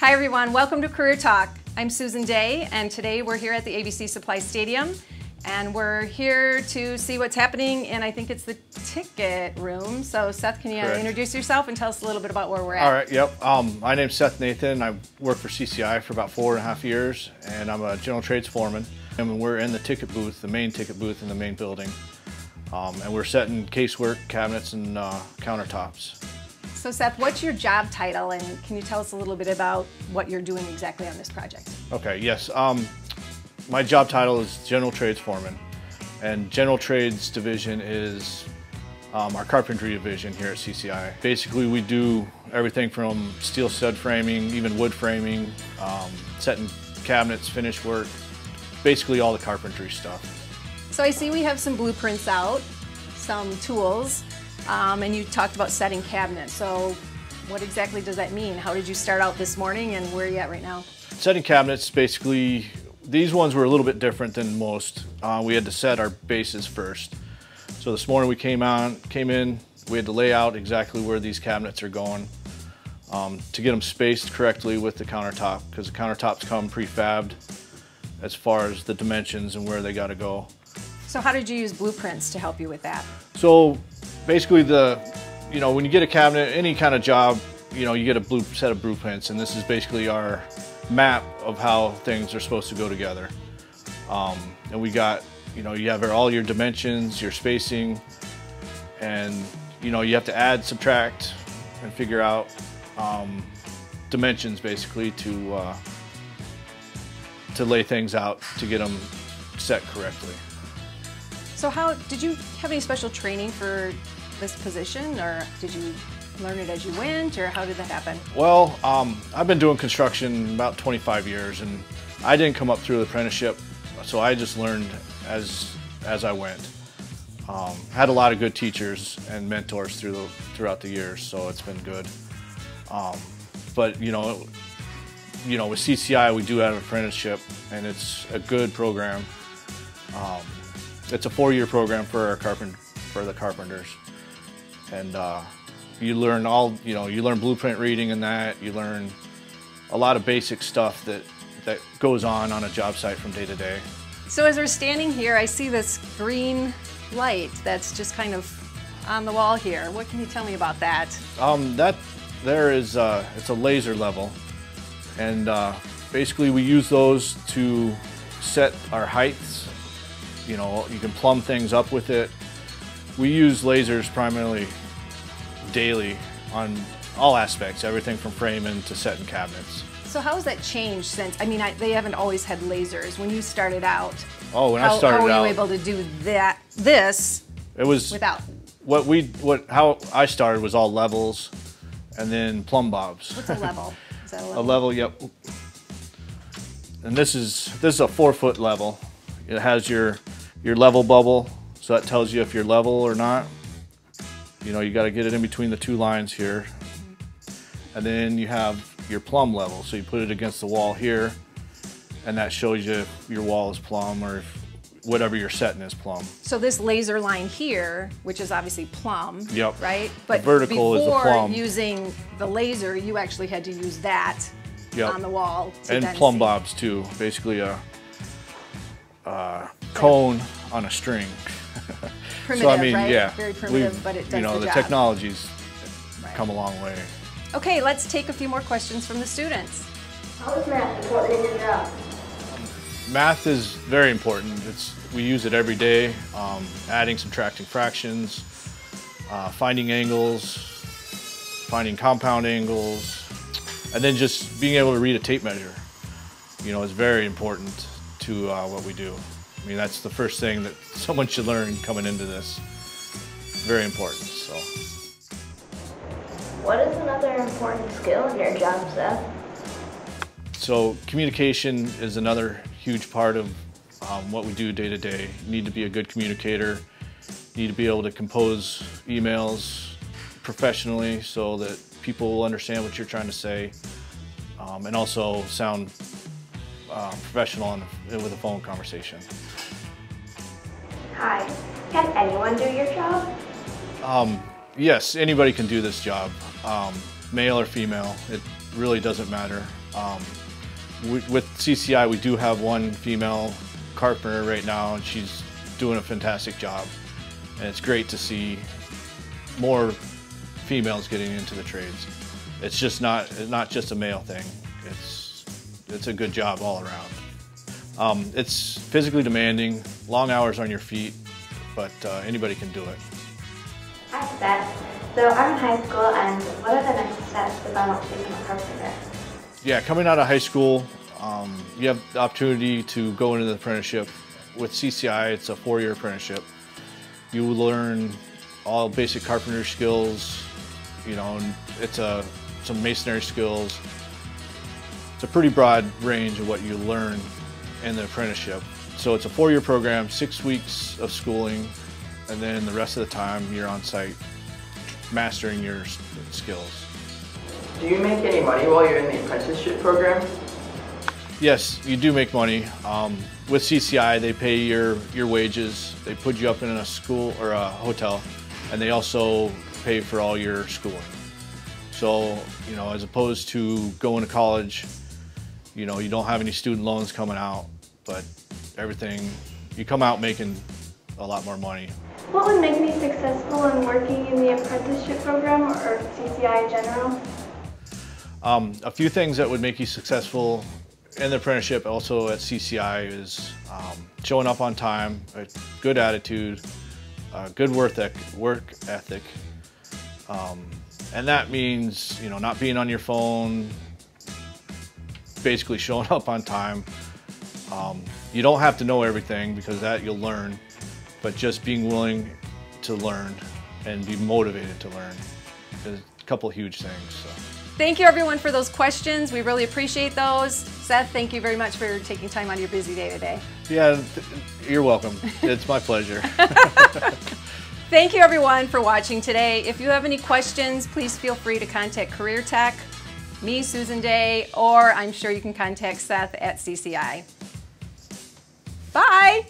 Hi everyone, welcome to Career Talk. I'm Susan Day, and today we're here at the ABC Supply Stadium, and we're here to see what's happening in, I think it's the ticket room. So Seth, can you introduce yourself and tell us a little bit about where we're at? All right, yep. My name's Seth Nathan. I work for CCI for about 4.5 years, and I'm a General Trades Forman. And we're in the ticket booth, the main ticket booth in the main building. And we're setting casework, cabinets, and countertops. So Seth, what's your job title, and can you tell us a little bit about what you're doing exactly on this project? Okay, yes. My job title is General Trades Forman, and General Trades Division is our Carpentry division here at CCI. Basically, we do everything from steel stud framing, even wood framing, setting cabinets, finish work, basically all the carpentry stuff. So I see we have some blueprints out, some tools. And you talked about setting cabinets. So what exactly does that mean? How did you start out this morning, and where are you at right now? Setting cabinets, basically, these ones were a little bit different than most. We had to set our bases first. So this morning we came in, we had to lay out exactly where these cabinets are going to get them spaced correctly with the countertop, because the countertops come prefabbed as far as the dimensions and where they got to go. So how did you use blueprints to help you with that? So basically, when you get a cabinet, any kind of job, you get a set of blueprints, and this is basically our map of how things are supposed to go together. And we got, you have all your dimensions, your spacing, and you have to add, subtract, and figure out dimensions basically to lay things out to get them set correctly. So did you have any special training for this position, or did you learn it as you went, or how did that happen? Well, I've been doing construction about 25 years, and I didn't come up through the apprenticeship, so I just learned as I went. Had a lot of good teachers and mentors throughout the years, so it's been good. But with CCI we do have an apprenticeship, and it's a good program. It's a 4-year program for the carpenters, and you learn you learn blueprint reading and that. You learn a lot of basic stuff that goes on a job site from day to day. So as we're standing here, I see this green light that's just kind of on the wall here. What can you tell me about that? It's a laser level, and basically we use those to set our heights. You can plumb things up with it. We use lasers primarily daily on all aspects, everything from framing to setting cabinets. So how has that changed since, they haven't always had lasers. When you started out, how were you able to do this it was without? How I started was all levels and then plumb bobs. What's a level? Is that a level? A level, yep. And this is a 4-foot level. It has your level bubble, so that tells you if you're level or not. You got to get it in between the two lines here. And then you have your plumb level, so you put it against the wall here, and that shows you if your wall is plumb or if whatever you're setting is plumb. So this laser line here, which is obviously plumb, yep, right? But the vertical is the plumb. Before using the laser, you actually had to use that, yep, on the wall to and plumb bobs too, basically a cone on a string. Primitive, so right? Yeah, very primitive, but it does the job. The technology's come a long way. Okay, let's take a few more questions from the students. How is math important in your job? Math is very important. We use it every day. Adding, subtracting fractions, finding angles, finding compound angles, and then just being able to read a tape measure. Is very important to what we do. That's the first thing that someone should learn coming into this. Very important. So. What is another important skill in your job, Seth? So communication is another huge part of what we do day to day. You need to be a good communicator. You need to be able to compose emails professionally so that people will understand what you're trying to say, and also sound professional with a phone conversation. Hi, can anyone do your job? Yes, anybody can do this job, male or female. It really doesn't matter. With CCI, we do have one female carpenter right now, and she's doing a fantastic job. And it's great to see more females getting into the trades. It's just not just a male thing. It's a good job all around. It's physically demanding, long hours on your feet, but anybody can do it. Hi, Seth. So I'm in high school, and what are the next steps if I want to become a carpenter? Yeah, coming out of high school, you have the opportunity to go into the apprenticeship. With CCI, it's a 4-year apprenticeship. You will learn all basic carpentry skills, you know, and some masonry skills. It's a pretty broad range of what you learn in the apprenticeship. So it's a 4-year program, 6 weeks of schooling, and then the rest of the time you're on site mastering your skills. Do you make any money while you're in the apprenticeship program? Yes, you do make money. With CCI, they pay your wages. They put you up in a school or a hotel, and they also pay for all your schooling. So, you know, as opposed to going to college, you know, you don't have any student loans coming out, but everything, you come out making a lot more money. What would make me successful in working in the apprenticeship program or CCI in general? A few things that would make you successful in the apprenticeship, also at CCI, is showing up on time, a good attitude, good work ethic, and that means, you know, not being on your phone, basically showing up on time. You don't have to know everything, because that you'll learn, but just being willing to learn and be motivated to learn is a couple of huge things. So. Thank you everyone for those questions. We really appreciate those. Seth, thank you very much for taking time out of your busy day today. Yeah, you're welcome. It's my pleasure. Thank you everyone for watching today. If you have any questions, please feel free to contact CareerTalk, me, Susan Day, or I'm sure you can contact Seth at CCI. Bye!